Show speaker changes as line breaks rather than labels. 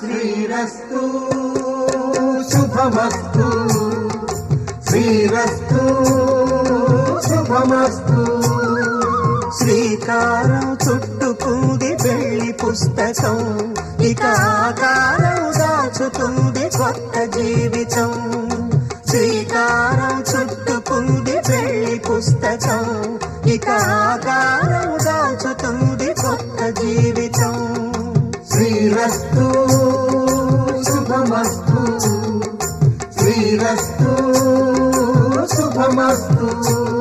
శ్రీరస్తు శుభమస్తు శ్రీరస్తు శుభమస్తు. శ్రీకారం చుట్టుకుంది పెళ్లి పుస్తకం, ఇక ఆకారం దాచుతుంది కొత్త జీవితం. శ్రీకారం చుట్టుకుంది పెళ్లి పుస్తకం, ఇక ఆకారం దాచుతుంది కొత్త జీవితం. శ్రీరస్తు శుభమస్తు శ్రీరస్తు శుభమస్తు.